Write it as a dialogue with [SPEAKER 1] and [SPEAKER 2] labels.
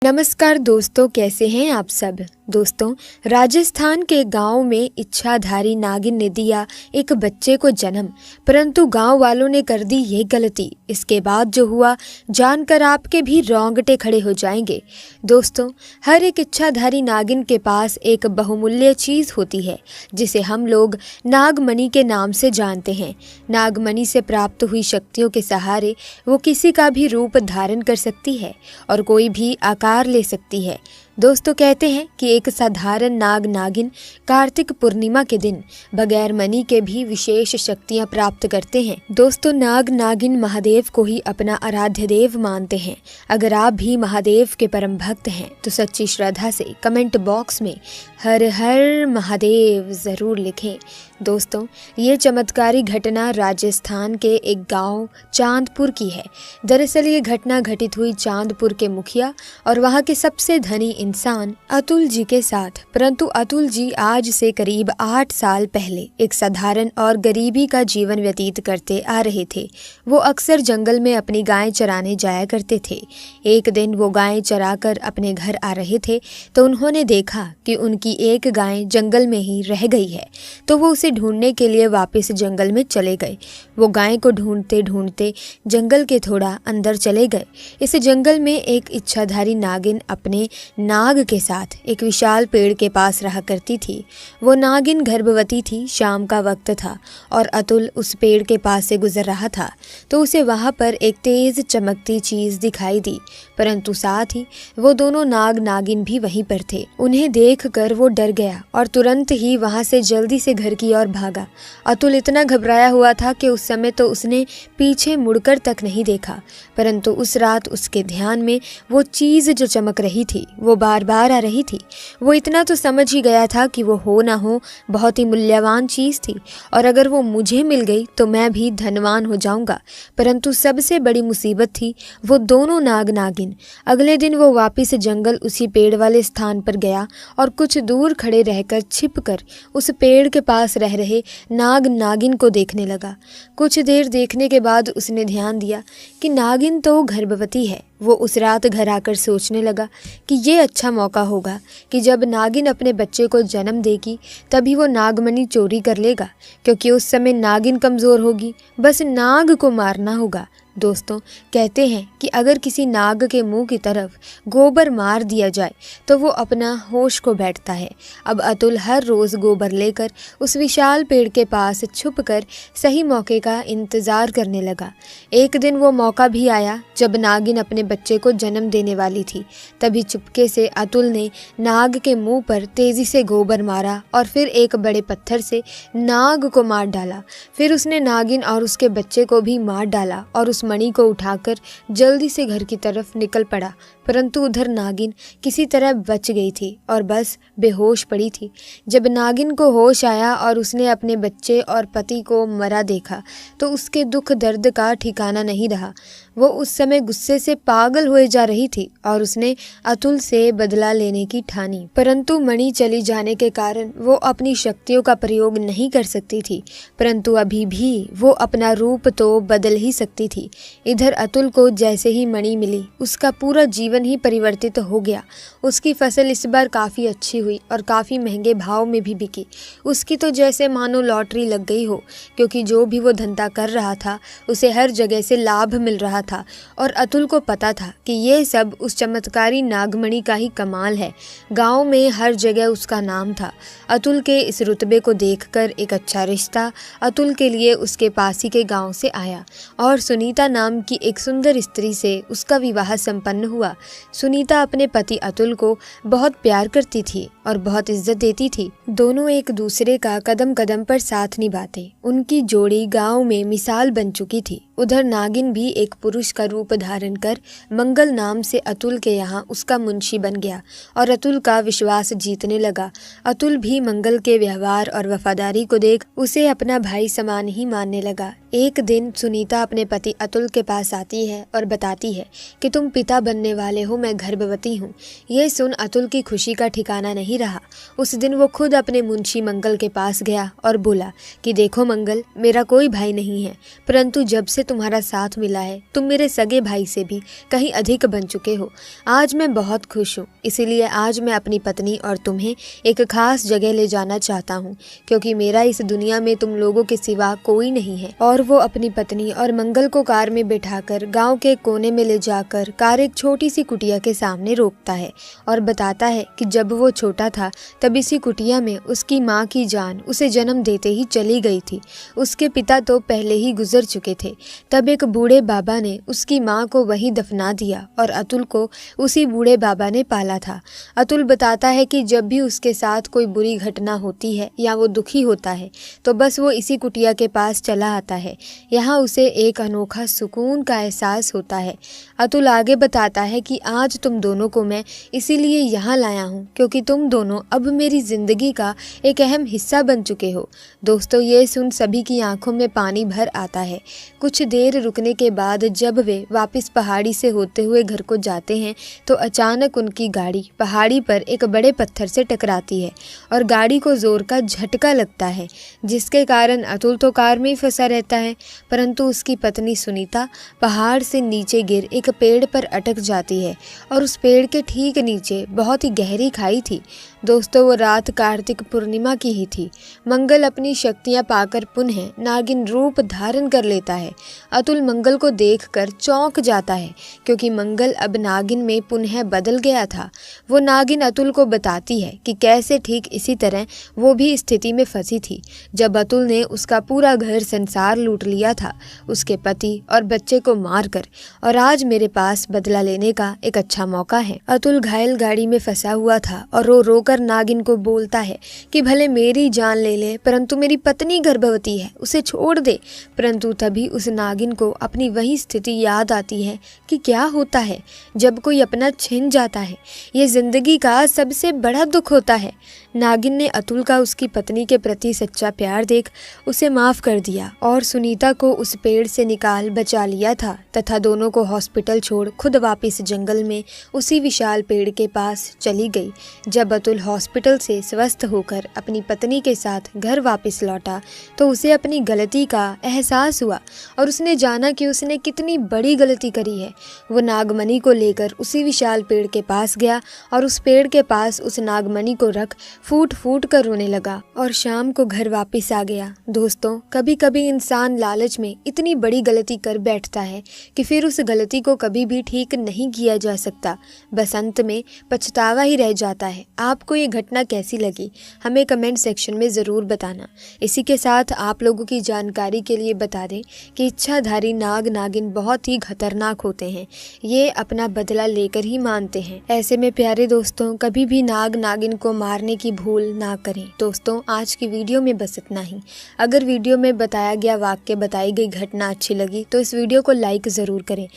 [SPEAKER 1] नमस्कार दोस्तों, कैसे हैं आप सब। दोस्तों, राजस्थान के गांव में इच्छाधारी नागिन ने दिया एक बच्चे को जन्म, परंतु गांव वालों ने कर दी ये गलती। इसके बाद जो हुआ जानकर आपके भी रोंगटे खड़े हो जाएंगे। दोस्तों, हर एक इच्छाधारी नागिन के पास एक बहुमूल्य चीज़ होती है जिसे हम लोग नागमणि के नाम से जानते हैं। नागमणि से प्राप्त हुई शक्तियों के सहारे वो किसी का भी रूप धारण कर सकती है और कोई भी आकार ले सकती है। दोस्तों, कहते हैं कि एक साधारण नाग नागिन कार्तिक पूर्णिमा के दिन बगैर मणि के भी विशेष शक्तियां प्राप्त करते हैं। दोस्तों, नाग नागिन महादेव को ही अपना आराध्य देव मानते हैं। अगर आप भी महादेव के परम भक्त हैं तो सच्ची श्रद्धा से कमेंट बॉक्स में हर हर महादेव जरूर लिखें। दोस्तों, ये चमत्कारी घटना राजस्थान के एक गांव चांदपुर की है। दरअसल ये घटना घटित हुई चांदपुर के मुखिया और वहां के सबसे धनी इंसान अतुल जी के साथ। परंतु अतुल जी आज से करीब 8 साल पहले एक साधारण और गरीबी का जीवन व्यतीत करते आ रहे थे। वो अक्सर जंगल में अपनी गायें चराने जाया करते थे। एक दिन वो गायें चराकर अपने घर आ रहे थे तो उन्होंने देखा कि उनकी एक गाय जंगल में ही रह गई है, तो वो उसे ढूंढने के लिए वापस जंगल में चले गए। वो गाय को ढूंढते ढूंढते जंगल के थोड़ा अंदर चले गए। इस जंगल में एक इच्छाधारी नागिन अपने नाग के साथ एक विशाल पेड़ के पास रहा करती थी। वो नागिन गर्भवती थी। शाम का वक्त था और अतुल उस पेड़ के पास से गुजर रहा था तो उसे वहां पर एक तेज चमकती चीज दिखाई दी, परंतु साथ ही वो दोनों नाग नागिन भी वहीं पर थे। उन्हें देखकर वो डर गया और तुरंत ही वहां से जल्दी से घर की ओर भागा। अतुल इतना घबराया हुआ था कि उस समय तो उसने पीछे मुड़कर तक नहीं देखा, परंतु उस रात उसके ध्यान में वो चीज जो चमक रही थी वो बार बार आ रही थी। वो इतना तो समझ ही गया था कि वो हो ना हो बहुत ही मूल्यवान चीज थी और अगर वो मुझे मिल गई तो मैं भी धनवान हो जाऊंगा। परंतु सबसे बड़ी मुसीबत थी वो दोनों नाग नागिन। अगले दिन वो वापिस जंगल उसी पेड़ वाले स्थान पर गया और कुछ दूर खड़े रहकर छिपकर उस पेड़ के पास रह रहे नाग नागिन को देखने लगा। कुछ देर देखने के बाद उसने ध्यान दिया कि नागिन तो गर्भवती है। वो उस रात घर आकर सोचने लगा कि ये अच्छा मौका होगा कि जब नागिन अपने बच्चे को जन्म देगी तभी वो नागमणि चोरी कर लेगा, क्योंकि उस समय नागिन कमज़ोर होगी। बस नाग को मारना होगा। दोस्तों, कहते हैं कि अगर किसी नाग के मुंह की तरफ गोबर मार दिया जाए तो वो अपना होश खो बैठता है। अब अतुल हर रोज़ गोबर लेकर उस विशाल पेड़ के पास छुपकर सही मौके का इंतज़ार करने लगा। एक दिन वो मौका भी आया जब नागिन अपने बच्चे को जन्म देने वाली थी। तभी चुपके से अतुल ने नाग के मुंह पर तेज़ी से गोबर मारा और फिर एक बड़े पत्थर से नाग को मार डाला। फिर उसने नागिन और उसके बच्चे को भी मार डाला और उस मणि को उठाकर जल्दी से घर की तरफ निकल पड़ा। परंतु उधर नागिन किसी तरह बच गई थी और बस बेहोश पड़ी थी। जब नागिन को होश आया और उसने अपने बच्चे और पति को मरा देखा तो उसके दुख दर्द का ठिकाना नहीं रहा। वो उस समय गुस्से से पागल हुए जा रही थी और उसने अतुल से बदला लेने की ठानी। परंतु मणि चली जाने के कारण वो अपनी शक्तियों का प्रयोग नहीं कर सकती थी, परंतु अभी भी वो अपना रूप तो बदल ही सकती थी। इधर अतुल को जैसे ही मणि मिली उसका पूरा जीवन ही परिवर्तित हो गया। उसकी फसल इस बार काफ़ी अच्छी हुई और काफ़ी महंगे भाव में भी बिकी। उसकी तो जैसे मानो लॉटरी लग गई हो, क्योंकि जो भी वो धंधा कर रहा था उसे हर जगह से लाभ मिल रहा था और अतुल को पता था कि ये सब उस चमत्कारी नागमणि का ही कमाल है। गांव में हर जगह उसका नाम था। अतुल के इस रुतबे को देखकर एक अच्छा रिश्ता अतुल के लिए उसके पास ही के गांव से आया और सुनीता नाम की एक सुंदर स्त्री से उसका विवाह संपन्न हुआ। सुनीता अपने पति अतुल को बहुत प्यार करती थी और बहुत इज्जत देती थी। दोनों एक दूसरे का कदम कदम पर साथ निभाते। उनकी जोड़ी गांव में मिसाल बन चुकी थी। उधर नागिन भी एक पुरुष का रूप धारण कर मंगल नाम से अतुल के यहाँ उसका मुंशी बन गया और अतुल का विश्वास जीतने लगा। अतुल भी मंगल के व्यवहार और वफादारी को देख उसे अपना भाई समान ही मानने लगा। एक दिन सुनीता अपने पति अतुल के पास आती है और बताती है कि तुम पिता बनने वाले हो, मैं गर्भवती हूँ। ये सुन अतुल की खुशी का ठिकाना नहीं नहीं रहा। उस दिन वो खुद अपने मुंशी मंगल के पास गया और बोला कि देखो मंगल, मेरा कोई भाई नहीं है, परंतु जब से तुम्हारा साथ मिला है तुम मेरे सगे भाई से भी कहीं अधिक बन चुके हो। आज मैं बहुत खुश हूँ, इसीलिए आज मैं अपनी पत्नी और तुम्हें एक खास जगह ले जाना चाहता हूँ, क्योंकि मेरा इस दुनिया में तुम लोगों के सिवा कोई नहीं है। और वो अपनी पत्नी और मंगल को कार में बिठाकर गांव के कोने में ले जाकर कार एक छोटी सी कुटिया के सामने रोकता है और बताता है कि जब वो छोटा था तब इसी कुटिया में उसकी माँ की जान उसे जन्म देते ही चली गई थी। उसके पिता तो पहले ही गुजर चुके थे। तब एक बूढ़े बाबा ने उसकी माँ को वहीं दफना दिया और अतुल को उसी बूढ़े बाबा ने पाला था। अतुल बताता है कि जब भी उसके साथ कोई बुरी घटना होती है या वो दुखी होता है तो बस वो इसी कुटिया के पास चला आता है। यहाँ उसे एक अनोखा सुकून का एहसास होता है। अतुल आगे बताता है कि आज तुम दोनों को मैं इसीलिए यहाँ लाया हूँ क्योंकि तुम दोनों अब मेरी ज़िंदगी का एक अहम हिस्सा बन चुके हो। दोस्तों, ये सुन सभी की आंखों में पानी भर आता है। कुछ देर रुकने के बाद जब वे वापस पहाड़ी से होते हुए घर को जाते हैं तो अचानक उनकी गाड़ी पहाड़ी पर एक बड़े पत्थर से टकराती है और गाड़ी को जोर का झटका लगता है, जिसके कारण अतुल तो कार में ही फंसा रहता है, परंतु उसकी पत्नी सुनीता पहाड़ से नीचे गिर एक पेड़ पर अटक जाती है और उस पेड़ के ठीक नीचे बहुत ही गहरी खाई थी। दोस्तों, वो रात कार्तिक पूर्णिमा की ही थी। मंगल अपनी शक्तियां पाकर पुनः नागिन रूप धारण कर लेता है। अतुल मंगल को देखकर चौंक जाता है क्योंकि मंगल अब नागिन में पुनः बदल गया था। वो नागिन अतुल को बताती है कि कैसे ठीक इसी तरह वो भी स्थिति में फंसी थी जब अतुल ने उसका पूरा घर संसार लूट लिया था, उसके पति और बच्चे को मारकर, और आज मेरे पास बदला लेने का एक अच्छा मौका है। अतुल घायल गाड़ी में फंसा हुआ था और रो रोकर नागिन को बोलता है कि भले मेरी जान ले ले, परंतु मेरी पत्नी गर्भवती है, उसे छोड़ दे। परंतु तभी उस नागिन को अपनी वही स्थिति याद आती है कि क्या होता है जब कोई अपना छिन जाता है। ये जिंदगी का सबसे बड़ा दुख होता है। नागिन ने अतुल का उसकी पत्नी के प्रति सच्चा प्यार देख उसे माफ कर दिया और सुनीता को उस पेड़ से निकाल बचा लिया था तथा दोनों को हॉस्पिटल छोड़ खुद वापस जंगल में उसी विशाल पेड़ के पास चली गई। जब अतुल हॉस्पिटल से स्वस्थ होकर अपनी पत्नी के साथ घर वापस लौटा तो उसे अपनी गलती का एहसास हुआ और उसने जाना कि उसने कितनी बड़ी गलती करी है। वो नागमणि को लेकर उसी विशाल पेड़ के पास गया और उस पेड़ के पास उस नागमणि को रख फूट फूट कर रोने लगा और शाम को घर वापस आ गया। दोस्तों, कभी कभी इंसान लालच में इतनी बड़ी गलती कर बैठता है कि फिर उस गलती को कभी भी ठीक नहीं किया जा सकता, बस अंत में पछतावा ही रह जाता है। आपको ये घटना कैसी लगी हमें कमेंट सेक्शन में ज़रूर बताना। इसी के साथ आप लोगों की जानकारी के लिए बता दें कि इच्छाधारी नाग नागिन बहुत ही खतरनाक होते हैं। ये अपना बदला लेकर ही मानते हैं। ऐसे में प्यारे दोस्तों, कभी भी नाग नागिन को मारने की भूल ना करें। दोस्तों, आज की वीडियो में बस इतना ही। अगर वीडियो में बताया गया वाक्य, बताई गई घटना अच्छी लगी तो इस वीडियो को लाइक ज़रूर करें।